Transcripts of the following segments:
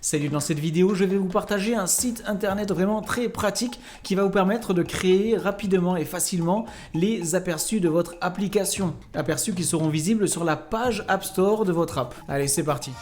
Salut, dans cette vidéo, je vais vous partager un site internet vraiment très pratique qui va vous permettre de créer rapidement et facilement les aperçus de votre application. Aperçus qui seront visibles sur la page App Store de votre app. Allez, c'est parti.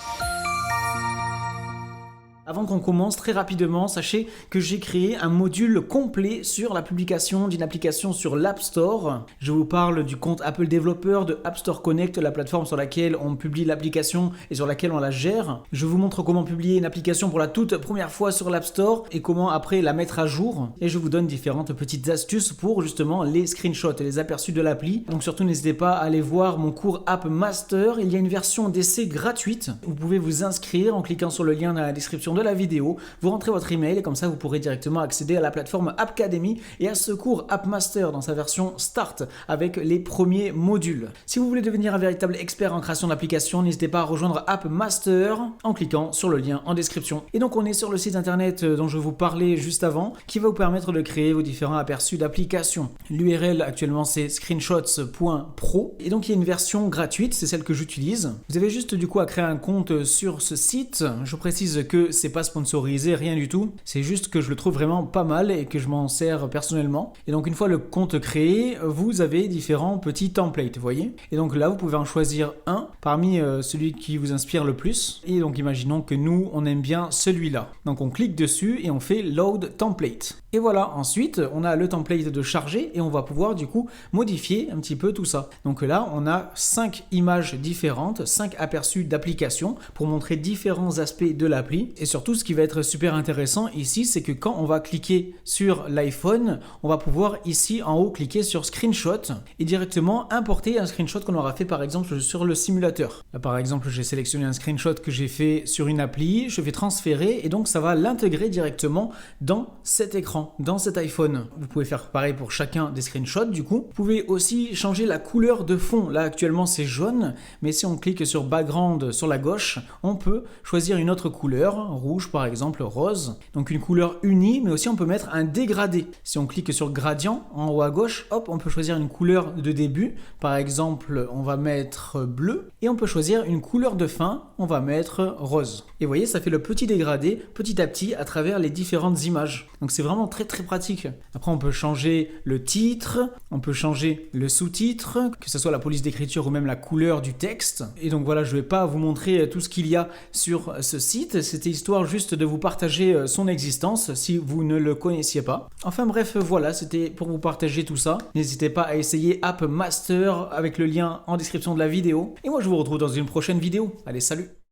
Avant qu'on commence, très rapidement, sachez que j'ai créé un module complet sur la publication d'une application sur l'App Store. Je vous parle du compte Apple Developer, de App Store Connect, la plateforme sur laquelle on publie l'application et sur laquelle on la gère. Je vous montre comment publier une application pour la toute première fois sur l'App Store et comment après la mettre à jour. Et je vous donne différentes petites astuces pour justement les screenshots et les aperçus de l'appli. Donc surtout n'hésitez pas à aller voir mon cours App Master. Il y a une version d'essai gratuite. Vous pouvez vous inscrire en cliquant sur le lien dans la description de la vidéo, vous rentrez votre email et comme ça vous pourrez directement accéder à la plateforme Appcademy et à ce cours App Master dans sa version Start avec les premiers modules. Si vous voulez devenir un véritable expert en création d'applications, n'hésitez pas à rejoindre App Master en cliquant sur le lien en description. Et donc on est sur le site internet dont je vous parlais juste avant qui va vous permettre de créer vos différents aperçus d'applications. L'URL actuellement c'est screenshots.pro et donc il y a une version gratuite, c'est celle que j'utilise. Vous avez juste du coup à créer un compte sur ce site. Je précise que c'est pas sponsorisé, rien du tout. C'est juste que je le trouve vraiment pas mal et que je m'en sers personnellement. Et donc une fois le compte créé, vous avez différents petits templates, vous voyez. Et donc là, vous pouvez en choisir un parmi celui qui vous inspire le plus. Et donc imaginons que nous, on aime bien celui-là. Donc on clique dessus et on fait Load Template. Et voilà, ensuite, on a le template de charger et on va pouvoir du coup modifier un petit peu tout ça. Donc là, on a 5 images différentes, 5 aperçus d'applications pour montrer différents aspects de l'appli. Et surtout, ce qui va être super intéressant ici, c'est que quand on va cliquer sur l'iPhone, on va pouvoir ici en haut cliquer sur Screenshot et directement importer un screenshot qu'on aura fait par exemple sur le simulateur. Là, par exemple, j'ai sélectionné un screenshot que j'ai fait sur une appli, je vais transférer et donc ça va l'intégrer directement dans cet écran, dans cet iPhone. Vous pouvez faire pareil pour chacun des screenshots du coup. Vous pouvez aussi changer la couleur de fond. Là actuellement c'est jaune, mais si on clique sur Background sur la gauche, on peut choisir une autre couleur, rouge par exemple, rose. Donc une couleur unie, mais aussi on peut mettre un dégradé. Si on clique sur gradient en haut à gauche, hop, on peut choisir une couleur de début. Par exemple, on va mettre bleu et on peut choisir une couleur de fin, on va mettre rose. Et vous voyez, ça fait le petit dégradé petit à petit à travers les différentes images. Donc c'est vraiment très pratique. Après, on peut changer le titre, on peut changer le sous-titre, que ce soit la police d'écriture ou même la couleur du texte. Et donc voilà, je vais pas vous montrer tout ce qu'il y a sur ce site. C'était histoire juste de vous partager son existence si vous ne le connaissiez pas. Enfin bref, voilà, c'était pour vous partager tout ça. N'hésitez pas à essayer App Master avec le lien en description de la vidéo. Et moi, je vous retrouve dans une prochaine vidéo. Allez, salut!